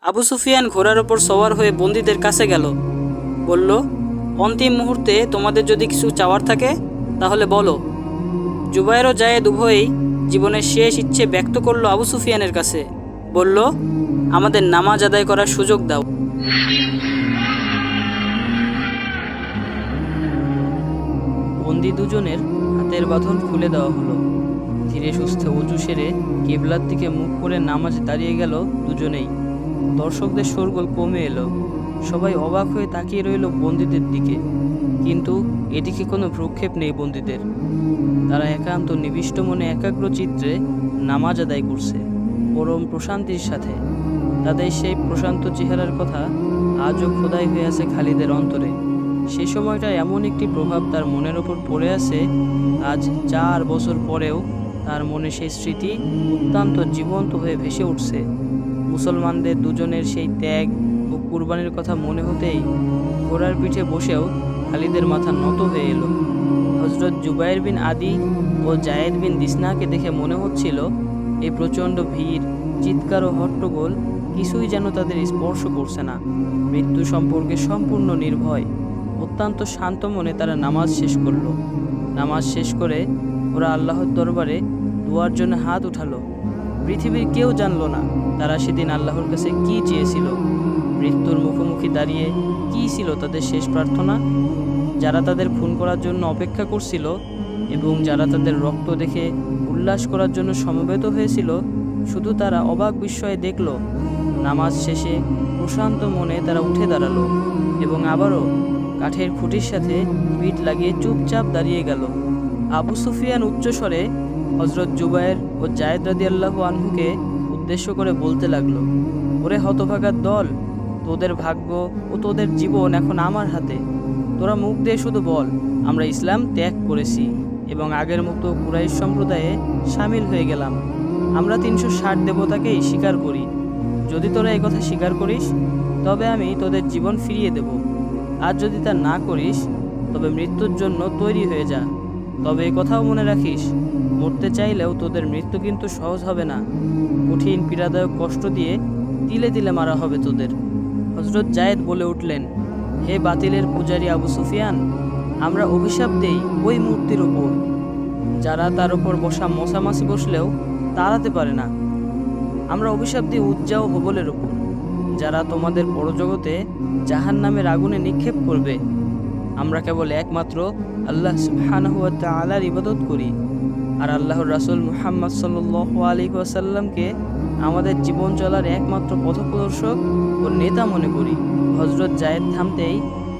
আবু সুফিয়ান ঘোড়ার ওপর সওয়ার হয়ে বন্দীদের কাছে গেল। বলল, অন্তিম মুহূর্তে তোমাদের যদি কিছু চাওয়ার থাকে তাহলে বলো। জুবায়ের ও জায়েদ উভয়েই জীবনের শেষ ইচ্ছে ব্যক্ত করলো আবু সুফিয়ানের কাছে। বলল, আমাদের নামাজ আদায় করার সুযোগ দাও। বন্দী দুজনের হাতের বাঁধন খুলে দেওয়া হলো। ধীরে সুস্থে অজু সেরে কিবলার দিকে মুখ করে নামাজে দাঁড়িয়ে গেল দুজনেই। দর্শকদের শোরগোল কমে এলো। সবাই অবাক হয়ে তাকিয়ে রইল বন্দীদের দিকে, কিন্তু এদিকে কোনো ভ্রুক্ষেপ নেই বন্দীদের। তারা একান্ত নিবিষ্ট মনে একাগ্র চিত্রে নামাজ আদায় করছে, পরম প্রশান্তির সাথে। তাদের সেই প্রশান্ত চেহারার কথা আজও খোদাই হয়ে আছে খালিদের অন্তরে। সে সময়টা এমন একটি প্রভাব তার মনের ওপর পড়ে আছে, আজ 4 বছর পরেও তার মনে সেই স্মৃতি অত্যন্ত জীবন্ত হয়ে ভেসে উঠছে। মুসলমানদের দুজনের সেই ত্যাগ ও কুরবানির কথা মনে হতেই ঘোড়ার পিঠে বসেও খালিদের মাথা নত হয়ে এলো। হযরত জুবায়ের বিন আদি ও জায়েদ বিন দিসনাকে দেখে মনে হচ্ছিল এই প্রচণ্ড ভিড়, চিৎকার ও হট্টগোল কিছুই যেন তাদের স্পর্শ করছে না। মৃত্যু সম্পর্কে সম্পূর্ণ নির্ভয়, অত্যন্ত শান্ত মনে তারা নামাজ শেষ করল। নামাজ শেষ করে ওরা আল্লাহর দরবারে দোয়ার জন্য হাত উঠালো। পৃথিবীর কেউ জানল না তারা সেদিন আল্লাহর কাছে কি চেয়েছিল। মৃত্যুর মুখোমুখি দাঁড়িয়ে কি ছিল তাদের শেষ প্রার্থনা? যারা তাদের খুন করার জন্য অপেক্ষা করছিল এবং যারা তাদের রক্ত দেখে উল্লাস করার জন্য সমবেত হয়েছিল, শুধু তারা অবাক বিস্ময়ে দেখল নামাজ শেষে প্রশান্ত মনে তারা উঠে দাঁড়ালো এবং আবারও কাঠের খুঁটির সাথে পিঠ লাগিয়ে চুপচাপ দাঁড়িয়ে গেল। আবু সুফিয়ান উচ্চস্বরে হযরত জুবায়ের ও জায়েদ রাদিয়াল্লাহু আনহুকে উদ্দেশ্য করে বলতে লাগলো, ওরে হতভাগার দল, তোদের ভাগ্য ও তোদের জীবন এখন আমার হাতে। তোরা মুখ দিয়ে শুধু বল, আমরা ইসলাম ত্যাগ করেছি এবং আগের মতো কুরাইশ সম্প্রদায়ে সামিল হয়ে গেলাম। আমরা 360 দেবতাকেই স্বীকার করি। যদি তোরা এই কথা স্বীকার করিস তবে আমি তোদের জীবন ফিরিয়ে দেব, আর যদি তা না করিস তবে মৃত্যুর জন্য তৈরি হয়ে যা। তবে এই কথাও মনে রাখিস, মরতে চাইলেও তোদের মৃত্যু কিন্তু সহজ হবে না। কঠিন পীড়াদায়ক কষ্ট দিয়ে তিলে তিলে মারা হবে তোদের। হযরত জায়েদ বলে উঠলেন, হে বাতিলের পূজারী আবু সুফিয়ান, আমরা অভিশাপ দেই ওই মূর্তির উপর যারা তার উপর বসা মশামাছি বসলেও তাড়াতে পারে না। আমরা অভিশাপ দিই উজ্জা ও হবলের উপর যারা তোমাদের পরজগতে জাহান্নামের আগুনে নিক্ষেপ করবে। আমরা কেবল একমাত্র আল্লাহ সুবহানাহু ওয়া তাআলার ইবাদত করি আর আল্লাহর রাসূল মুহাম্মদ সাল্লাল্লাহু আলাইহি ওয়াসাল্লামকে আমাদের জীবন চলার একমাত্র পথপ্রদর্শক ও নেতা মনে করি। হযরত জায়েদ থামতেই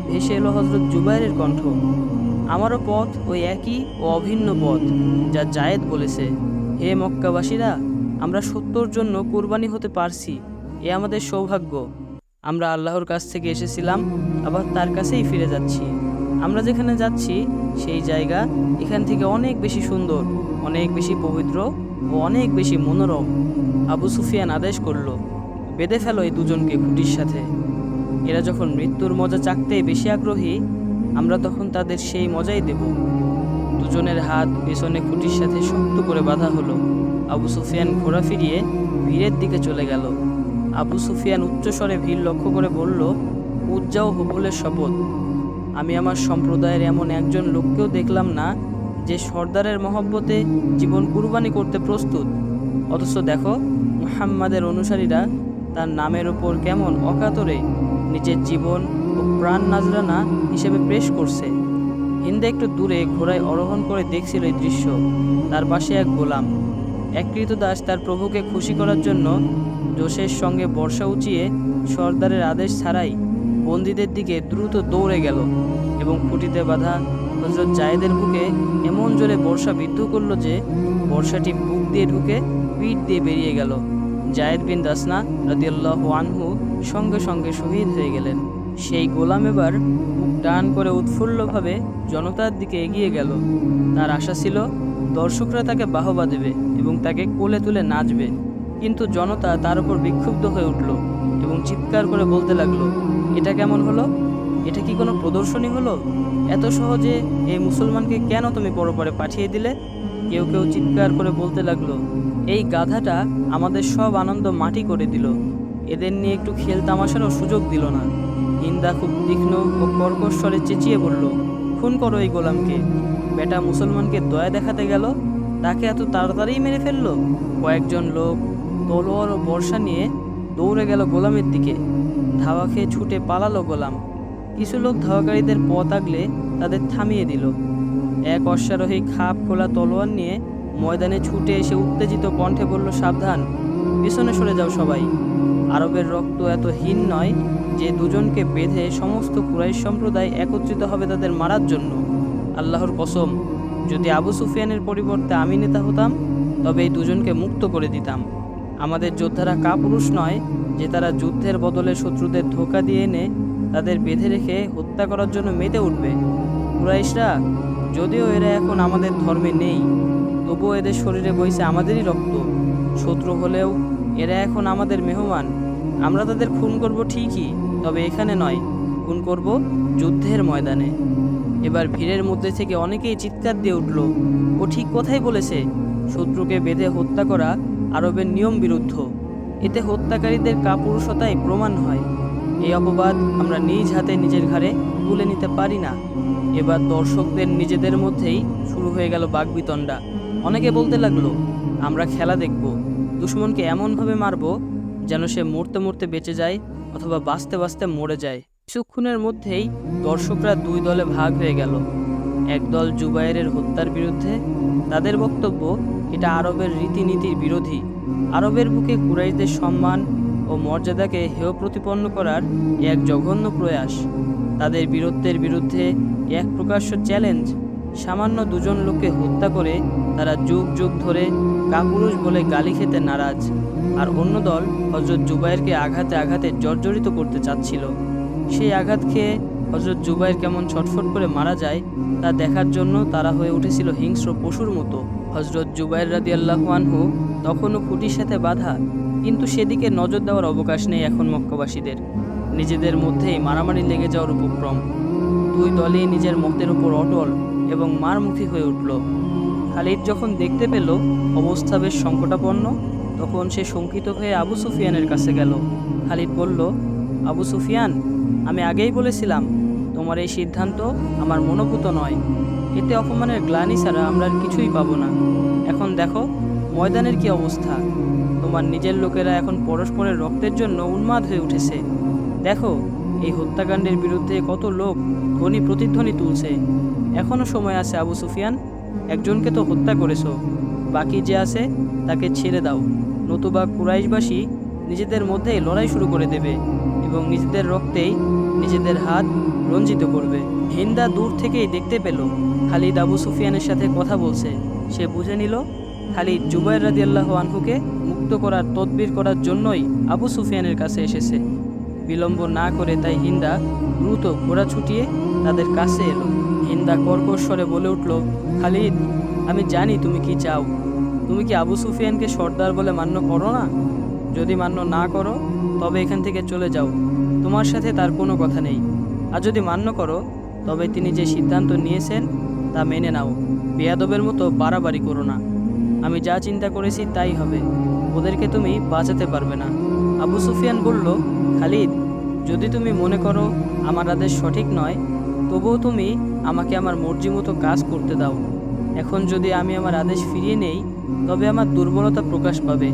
ভেসে এলো হযরত জুবায়েরের কণ্ঠ, আমারও পথ ওই একই ও অভিন্ন পথ যা জায়েদ বলেছে। হে মক্কাবাসীরা, আমরা সত্যর জন্য কুরবানি হতে পারছি, এ আমাদের সৌভাগ্য। আমরা আল্লাহর কাছ থেকে এসেছিলাম, আবার তার কাছেই ফিরে যাচ্ছি। আমরা যেখানে যাচ্ছি সেই জায়গা এখান থেকে অনেক বেশি সুন্দর, অনেক বেশি পবিত্র ও অনেক বেশি মনোরম। আবু সুফিয়ান আদেশ করল, বেঁধে ফেলো এই দুজনকে খুঁটির সাথে। এরা যখন মৃত্যুর মজা চাকতেই বেশি আগ্রহী, আমরা তখন তাদের সেই মজাই দেব। দুজনের হাত পেছনে খুঁটির সাথে শক্ত করে বাঁধা হলো। আবু সুফিয়ান ঘোড়া ফিরিয়ে ভিড়ের দিকে চলে গেল। আবু সুফিয়ান উচ্চস্বরে ভিড় লক্ষ্য করে বলল, উজ্জা ও হবলের শপথ, আমি আমার সম্প্রদায়ের এমন একজন লোককেও দেখলাম না যে সর্দারের মহব্বতে জীবন কুরবানি করতে প্রস্তুত। অথচ দেখো, মুহাম্মাদের অনুসারীরা তার নামের ওপর কেমন অকাতরে নিজের জীবন ও প্রাণ নাজরানা হিসেবে পেশ করছে। হিন্দে একটু দূরে ঘোড়ায় আরোহণ করে দেখছিল এই দৃশ্য। তার পাশে এক গোলাম, এক কৃতদাস তার প্রভুকে খুশি করার জন্য জোশের সঙ্গে বর্ষা উঁচিয়ে সর্দারের আদেশ ছাড়াই বন্দীদের দিকে দ্রুত দৌড়ে গেল এবং খুঁটিতে বাঁধা হযরত জায়েদের বুকে এমন জোরে বর্ষা বিদ্ধ করল যে বর্ষাটি বুক দিয়ে ঢুকে পিঠ দিয়ে বেরিয়ে গেল। জায়েদ বিন দাসনা রাদিয়াল্লাহু আনহু সঙ্গে সঙ্গে শহীদ হয়ে গেলেন। সেই গোলাম এবার বুক টান করে উৎফুল্লভাবে জনতার দিকে এগিয়ে গেল। তার আশা ছিল দর্শকরা তাকে বাহবা দেবে এবং তাকে কোলে তুলে নাচবে, কিন্তু জনতা তার উপর বিক্ষুব্ধ হয়ে উঠল এবং চিৎকার করে বলতে লাগলো, এটা কেমন হলো? এটা কি কোনো প্রদর্শনী হলো? এত সহজে এই মুসলমানকে কেন তুমি পরপারে পাঠিয়ে দিলে? কেউ কেউ চিৎকার করে বলতে লাগলো, এই গাধাটা আমাদের সব আনন্দ মাটি করে দিল। এদের নিয়ে একটু খেল তামাশারও সুযোগ দিল না। হিন্দা খুব তীক্ষ্ণ ও কর্কশ স্বরে চেঁচিয়ে বলল, খুন করো এই গোলামকে। বেটা মুসলমানকে দয়া দেখাতে গেল, তাকে এত তাড়াতাড়ি মেরে ফেললো। কয়েকজন লোক তলোয়ার ও বর্শা নিয়ে দৌড়ে গেল গোলামের দিকে। ধাওয়া খেয়ে ছুটে পালালো গোলাম। কিছু লোক ধাওয়াকারীদের পথ আগলে তাদের থামিয়ে দিল। এক অশ্বারোহী খাপ খোলা তলোয়ার নিয়ে ময়দানে ছুটে এসে উত্তেজিত কণ্ঠে বলল, সাবধান, পেছনে সরে যাও সবাই। আরবের রক্ত এত হীন নয় যে দুজনকে বেঁধে সমস্ত কুরাইশ সম্প্রদায় একত্রিত হবে তাদের মারার জন্য। আল্লাহর কসম, যদি আবু সুফিয়ানের পরিবর্তে আমি নেতা হতাম তবে এই দুজনকে মুক্ত করে দিতাম। আমাদের যোদ্ধারা কাপুরুষ নয় যে তারা যুদ্ধের বদলে শত্রুদের ধোঁকা দিয়ে এনে তাদের বেঁধে রেখে হত্যা করার জন্য মেতে উঠবে। কুরাইশরা, যদিও এরা এখন আমাদের ধর্মে নেই, তবুও এদের শরীরে বইছে আমাদেরই রক্ত। শত্রু হলেও এরা এখন আমাদের মেহমান। আমরা তাদের খুন করব ঠিকই, তবে এখানে নয়, খুন করব যুদ্ধের ময়দানে। এবার ভিড়ের মধ্যে থেকে অনেকেই চিৎকার দিয়ে উঠল, ও ঠিক কথাই বলেছে। শত্রুকে বেঁধে হত্যা করা আরবের নিয়ম বিরুদ্ধ। এতে হত্যাকারীদের কাপুরুষতাই প্রমাণ হয়। এই অপবাদ আমরা নিজ হাতে নিজের ঘাড়ে তুলে নিতে পারি না। এবার দর্শকদের নিজেদের মধ্যেই শুরু হয়ে গেল বাকবিতণ্ডা। অনেকে বলতে লাগলো, আমরা খেলা দেখব, দুশমনকে এমনভাবে মারব যেন সে মরতে মরতে বেঁচে যায় অথবা বাঁচতে বাঁচতে মরে যায়। কিছুক্ষণের মধ্যেই দর্শকরা দুই দলে ভাগ হয়ে গেল। একদল জুবায়েরের হত্যার বিরুদ্ধে, তাদের বক্তব্য এটা আরবের রীতিনীতির বিরোধী, আরবের বুকে কুরাইশদের সম্মান ও মর্যাদাকে হেয় প্রতিপন্ন করার এক জঘন্য প্রয়াস। তাদের বীরত্বের বিরুদ্ধে এক প্রকাশ্য চ্যালেঞ্জ। সামান্য দুজন লোককে হত্যা করে তারা যুগ যুগ ধরে কাপুরুষ বলে গালি খেতে নারাজ। আর অন্য দল হযরত জুবায়েরকে আঘাতে আঘাতে জর্জরিত করতে চাচ্ছিল। সেই আঘাত খেয়ে হযরত জুবায়ের কেমন ছটফট করে মারা যায় তা দেখার জন্য তারা হয়ে উঠেছিল হিংস্র পশুর মতো। হযরত জুবায়ের রাদিয়াল্লাহু আনহু তখনও খুঁটির সাথে বাঁধা, কিন্তু সেদিকে নজর দেওয়ার অবকাশ নেই এখন মক্কাবাসীদের। নিজেদের মধ্যেই মারামারি লেগে যাওয়ার উপক্রম। দুই দলই নিজের মতের উপর অটল এবং মারমুখী হয়ে উঠল। খালিদ যখন দেখতে পেল অবস্থা বেশ সংকটাপন্ন, তখন সে শঙ্কিত হয়ে আবু সুফিয়ানের কাছে গেল। খালিদ বলল, আবু সুফিয়ান, আমি আগেই বলেছিলাম তোমার এই সিদ্ধান্ত আমার মনোভূত নয়। এতে অপমানের গ্লানি ছাড়া আমরা আর কিছুই পাবো না। এখন দেখো ময়দানের কি অবস্থা। তোমার নিজের লোকেরা এখন পরস্পরের রক্তের জন্য উন্মাদ হয়ে উঠেছে। দেখো এই হত্যাকাণ্ডের বিরুদ্ধে কত লোক ধ্বনি প্রতিধ্বনি তুলছে। এখনও সময় আছে আবু সুফিয়ান, একজনকে তো হত্যা করেছো, বাকি যে আছে তাকে ছেড়ে দাও, নতুবা কুরাইশবাসী নিজেদের মধ্যেই লড়াই শুরু করে দেবে এবং নিজেদের রক্তেই নিজেদের হাত রঞ্জিত করবে। হিন্দা দূর থেকেই দেখতে পেল খালিদ আবু সুফিয়ানের সাথে কথা বলছে। সে বুঝে নিল খালিদ জুবায়ের রাদিয়াল্লাহু আনহুকে মুক্ত করার তদবির করার জন্যই আবু সুফিয়ানের কাছে এসেছে। বিলম্ব না করে তাই হিন্দা দ্রুত ঘোড়া ছুটিয়ে তাদের কাছে এলো। হিন্দা কর্কশ স্বরে বলে উঠল, খালিদ, আমি জানি তুমি কি চাও। তুমি কি আবু সুফিয়ানকে সর্দার বলে মান্য করো না? যদি মান্য না করো তবে এখান থেকে চলে যাও, তোমার সাথে তার কোনো কথা নেই। আর যদি মান্য করো তবে তিনি যে সিদ্ধান্ত নিয়েছেন তা মেনে নাও, বেয়াদবের মতো বাড়াবাড়ি করো না। আমি যা চিন্তা করেছি তাই হবে, ওদেরকে তুমি বাঁচাতে পারবে না। আবু সুফিয়ান বলল, খালিদ, যদি তুমি মনে করো আমার আদেশ সঠিক নয়, তবুও তুমি আমাকে আমার মর্জি মতো কাজ করতে দাও। এখন যদি আমি আমার আদেশ ফিরিয়ে নেই তবে আমার দুর্বলতা প্রকাশ পাবে।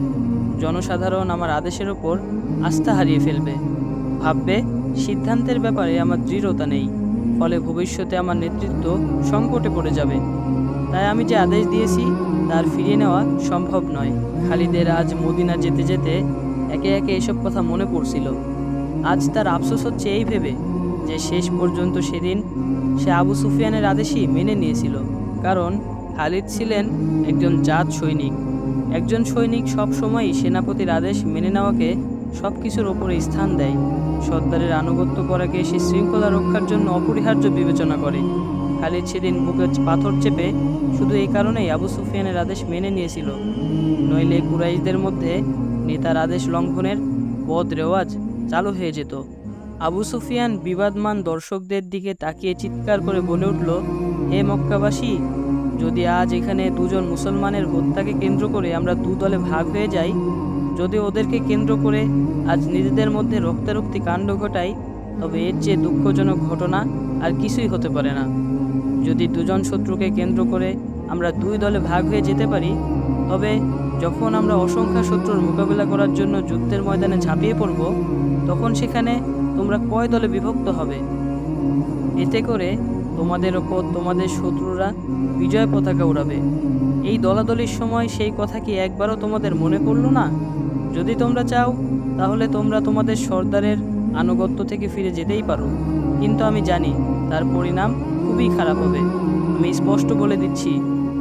জনসাধারণ আমার আদেশের ওপর আস্থা হারিয়ে ফেলবে, ভাববে সিদ্ধান্তের ব্যাপারে আমার দৃঢ়তা নেই, ফলে ভবিষ্যতে আমার নেতৃত্ব সংকটে পড়ে যাবে। তাই আমি যে আদেশ দিয়েছি তার ফিরিয়ে নেওয়া সম্ভব নয়। খালিদের আজ মদিনা যেতে যেতে একে একে এসব কথা মনে পড়ছিল। আজ তার আফসোস হচ্ছে এই ভেবে যে শেষ পর্যন্ত সেদিন সে আবু সুফিয়ানের আদেশই মেনে নিয়েছিল। কারণ খালিদ ছিলেন একজন জাত সৈনিক। একজন সৈনিক সবসময়ই সেনাপতির আদেশ মেনে নেওয়াকে সব কিছুর ওপরে স্থান দেয়। সর্দারের আনুগত্য করাকে সে শৃঙ্খলা রক্ষার জন্য অপরিহার্য বিবেচনা করে। খালিদ সেদিন বুকে পাথর চেপে শুধু এই কারণেই আবু সুফিয়ানের আদেশ মেনে নিয়েছিল, নইলে কুরাইশদের মধ্যে নেতার আদেশ লঙ্ঘনের বদ রেওয়াজ চালু হয়ে যেত। আবু সুফিয়ান বিবাদমান দর্শকদের দিকে তাকিয়ে চিৎকার করে বলে উঠল, হে মক্কাবাসী, যদি আজ এখানে দুজন মুসলমানের হত্যাকে কেন্দ্র করে আমরা দু দলে ভাগ হয়ে যাই যদি ওদেরকে কেন্দ্র করে আজ নিজেদের মধ্যে রক্তারক্তি কাণ্ড ঘটাই, তবে এর চেয়ে দুঃখজনক ঘটনা আর কিছুই হতে পারে না। যদি দুজন শত্রুকে কেন্দ্র করে আমরা দুই দলে ভাগ হয়ে যেতে পারি, তবে যখন আমরা অসংখ্য শত্রুর মোকাবিলা করার জন্য যুদ্ধের ময়দানে ঝাঁপিয়ে পড়ব, তখন সেখানে তোমরা কয় দলে বিভক্ত হবে। এতে করে তোমাদের ওপর তোমাদের শত্রুরা বিজয় পতাকা উড়াবে। এই দলাদলির সময় সেই কথা কি একবারও তোমাদের মনে পড়ল না? যদি তোমরা চাও, তাহলে তোমরা তোমাদের সর্দারের আনুগত্য থেকে ফিরে যেতেই পারো, কিন্তু আমি জানি তার পরিণাম খুবই খারাপ হবে। আমি স্পষ্ট বলে দিচ্ছি,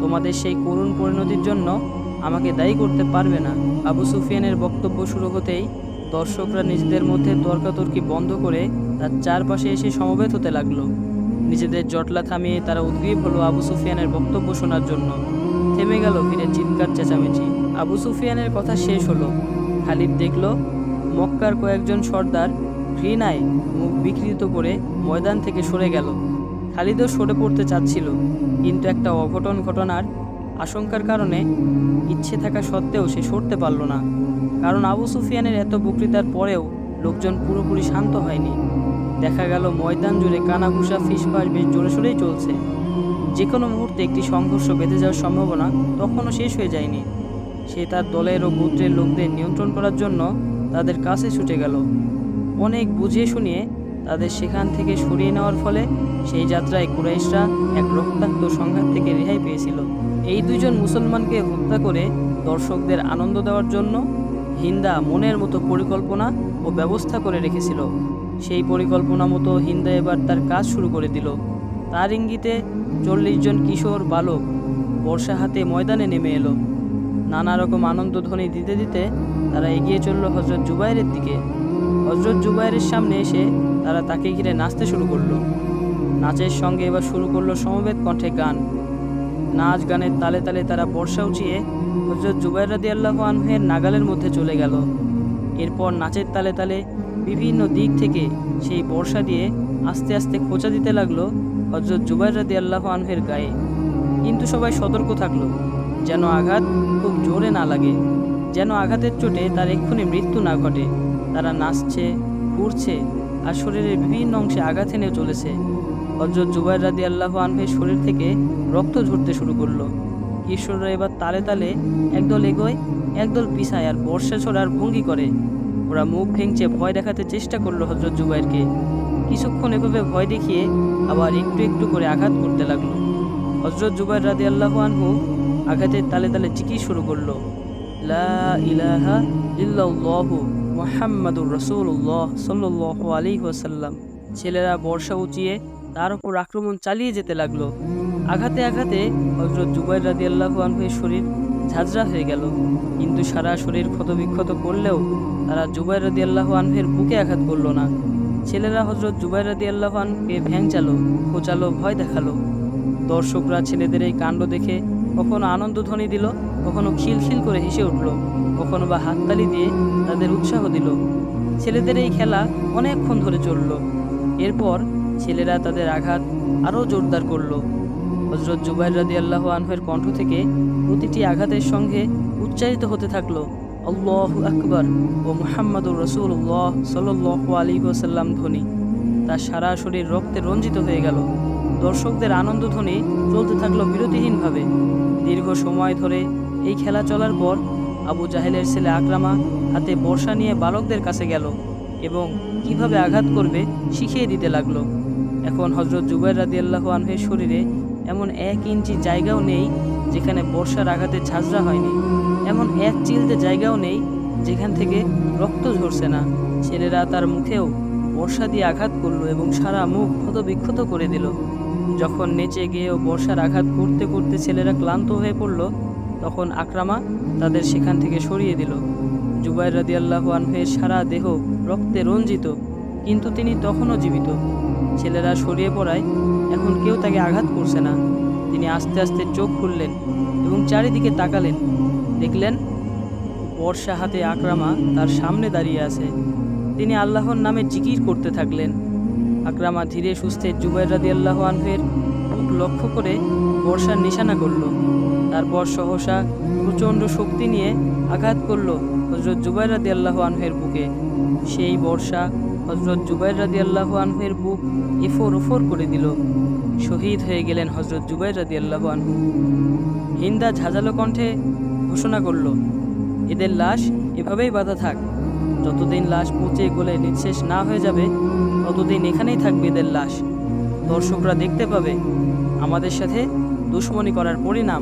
তোমাদের সেই করুণ পরিণতির জন্য আমাকে দায়ী করতে পারবে না। আবু সুফিয়ানের বক্তব্য শুরু হতেই দর্শকরা নিজেদের মধ্যে তর্কাতর্কি বন্ধ করে তার চারপাশে এসে সমবেত হতে লাগলো। নিজেদের জটলা থামিয়ে তারা উদ্গ্রীব হলো আবু সুফিয়ানের বক্তব্য শোনার জন্য। থেমে গেল ভিড়ে চিৎকার চেঁচামেচি। আবু সুফিয়ানের কথা শেষ হলো। খালিদ দেখল মক্কার কয়েকজন সর্দার ঘৃণায় মুখ বিকৃত করে ময়দান থেকে সরে গেল। খালিদও সরে পড়তে চাচ্ছিল, কিন্তু একটা অঘটন ঘটনার আশঙ্কার কারণে ইচ্ছে থাকা সত্ত্বেও সে সরতে পারল না। কারণ আবু সুফিয়ানের এত বক্তৃতার পরেও লোকজন পুরোপুরি শান্ত হয়নি। দেখা গেল ময়দান জুড়ে কানাঘুষা ফিসফাস বেশ জোরে সোরেই চলছে। যে কোনো মুহূর্তে একটি সংঘর্ষ বেঁধে যাওয়ার সম্ভাবনা তখনও শেষ হয়ে যায়নি। সে তার দলের ও গোত্রের লোকদের নিয়ন্ত্রণ করার জন্য তাদের কাছে ছুটে গেল। অনেক বুঝিয়ে শুনিয়ে তাদের সেখান থেকে সরিয়ে নেওয়ার ফলে সেই যাত্রায় কুরাইশরা এক রক্তাক্ত সংঘাত থেকে রেহাই পেয়েছিল। এই দুইজন মুসলমানকে হত্যা করে দর্শকদের আনন্দ দেওয়ার জন্য হিন্দা মনের মতো পরিকল্পনা ও ব্যবস্থা করে রেখেছিল। সেই পরিকল্পনা মতো হিন্দা এবার তার কাজ শুরু করে দিল। তার ইঙ্গিতে 40 জন কিশোর বালক বর্ষা হাতে ময়দানে নেমে এলো। নানা রকম আনন্দধ্বনি দিতে দিতে তারা এগিয়ে চলল হযরত জুবাইরের দিকে। হযরত জুবাইরের সামনে এসে তারা তাকে ঘিরে নাচতে শুরু করলো। নাচের সঙ্গে এবার শুরু করলো সমবেত কণ্ঠে গান। নাচ গানের তালে তালে তারা বর্ষা উঁচিয়ে হযরত জুবাইর রাদিয়াল্লাহু আনহুর নাগালের মধ্যে চলে গেল। এরপর নাচের তালে তালে বিভিন্ন দিক থেকে সেই বর্ষা দিয়ে আস্তে আস্তে খোঁচা দিতে লাগলো হযরত জুবাইর রাদিয়াল্লাহু আনহুর গায়ে। কিন্তু সবাই সতর্ক থাকলো, যেন আঘাত খুব জোরে না লাগে, যেন আঘাতের চোটে তার এক্ষুনি মৃত্যু না ঘটে। তারা নাচছে, ঘুরছে আর শরীরের বিভিন্ন অংশে আঘাত এনেও চলেছে। হযরত জুবাইর রাদিয়াল্লাহু আনহুর শরীর থেকে রক্ত ঝরতে শুরু করলো। কিশোররা এবার তালে তালে একদল এগোয়, একদল পিছায় আর বর্ষা ছোড়ার ভঙ্গি করে। ওরা মুখ ভেঙচে ভয় দেখাতে চেষ্টা করলো হযরত জুবাইরকে। কিছুক্ষণ এভাবে ভয় দেখিয়ে আবার একটু একটু করে আঘাত করতে লাগলো। হযরত জুবাইর রাদিয়াল্লাহু আনহু আঘাতের তালে তালে জিকির শুরু করলো, লা ইলাহা ইল্লাল্লাহু মুহাম্মাদুর রাসূলুল্লাহ সাল্লাল্লাহু আলাইহি ওয়াসাল্লাম। ছেলেরা বর্ষা উঁচিয়ে তার উপর আক্রমণ চালিয়ে যেতে লাগলো। আঘাতে আঘাতে হযরত জুবাইর রাদিয়াল্লাহু আনহুর শরীর ঝাঁঝরা হয়ে গেল, কিন্তু সারা শরীর ক্ষতবিক্ষত করলেও তারা জুবাইর রাদিয়াল্লাহু আনহুর বুকে আঘাত করলো না। ছেলেরা হযরত জুবাইর রাদিয়াল্লাহু আনহুকে ভ্যাংচালো, খোঁচালো, ভয় দেখালো। দর্শকরা ছেলেদের এই কাণ্ড দেখে কখনো আনন্দধ্বনি দিল, কখনো খিলখিল করে হেসে উঠল, কখনো বা হাততালি দিয়ে তাদের উৎসাহ দিল। ছেলেদের এই খেলা অনেকক্ষণ ধরে চলল। এরপর ছেলেরা তাদের আঘাত আরও জোরদার করল। হযরত জুবাইর রাদিয়াল্লাহু আনহুর কণ্ঠ থেকে প্রতিটি আঘাতের সঙ্গে উচ্চারিত হতে থাকলো আল্লাহু আকবার ও মুহাম্মাদুর রাসূলুল্লাহ সাল্লাল্লাহু আলাইহি ওয়াসাল্লাম ধ্বনি। তার সারা শরীর রক্তে রঞ্জিত হয়ে গেল। দর্শকদের আনন্দধ্বনি চলতে থাকলো বিরতিহীনভাবে। দীর্ঘ সময় ধরে এই খেলা চলার পর আবু জাহেলের ছেলে আকরামা হাতে বর্ষা নিয়ে বালকদের কাছে গেল এবং কিভাবে আঘাত করবে শিখিয়ে দিতে লাগলো। এখন হযরত জুবাইর রাদিয়াল্লাহু আনহুর শরীরে এমন 1 ইঞ্চি জায়গাও নেই যেখানে বর্ষার আঘাতে ঝাঁঝরা হয়নি, এমন 1 চিলতে জায়গাও নেই যেখান থেকে রক্ত ঝরছে না। ছেলেরা তার মুখেও বর্ষা দিয়ে আঘাত করলো এবং সারা মুখ ক্ষতবিক্ষত করে দিল। যখন নেচে গিয়েও বর্ষার আঘাত করতে করতে ছেলেরা ক্লান্ত হয়ে পড়ল, তখন আকরামা তাদের সেখান থেকে সরিয়ে দিল। জুবাইর রাদিয়াল্লাহু আনহুর সারা দেহ রক্তে রঞ্জিত, কিন্তু তিনি তখনও জীবিত। ছেলেরা সরিয়ে পড়ায় এখন কেউ তাকে আঘাত করছে না। তিনি আস্তে আস্তে চোখ খুললেন এবং চারিদিকে তাকালেন। দেখলেন বর্ষা হাতে আকরামা তার সামনে দাঁড়িয়ে আছে। তিনি আল্লাহর নামে জিকির করতে থাকলেন। আকরামা ধীরে সুস্থে জুবাইর রাদিয়াল্লাহু আনহুর মুখ লক্ষ্য করে বর্ষার নিশানা করল। তারপর সহসা প্রচণ্ড শক্তি নিয়ে আঘাত করল হযরত হজরত জুবাইর রাদিয়াল্লাহু আনহুর বুকে। সেই বর্ষা হজরত জুবাইর রাদিয়াল্লাহু আনহুর বুক এফোর ওফোর করে দিল। শহীদ হয়ে গেলেন হজরত জুবাইর রাদিয়াল্লাহু আনহু। হিন্দা ঝাঁঝালো কণ্ঠে ঘোষণা করল, এদের লাশ এভাবেই বাঁধা থাক। যতদিন লাশ পচে গলে নিঃশেষ না হয়ে যাবে ততদিন এখানেই থাকবে এদের লাশ। দর্শকরা দেখতে পাবে আমাদের সাথে দুশমনি করার পরিণাম।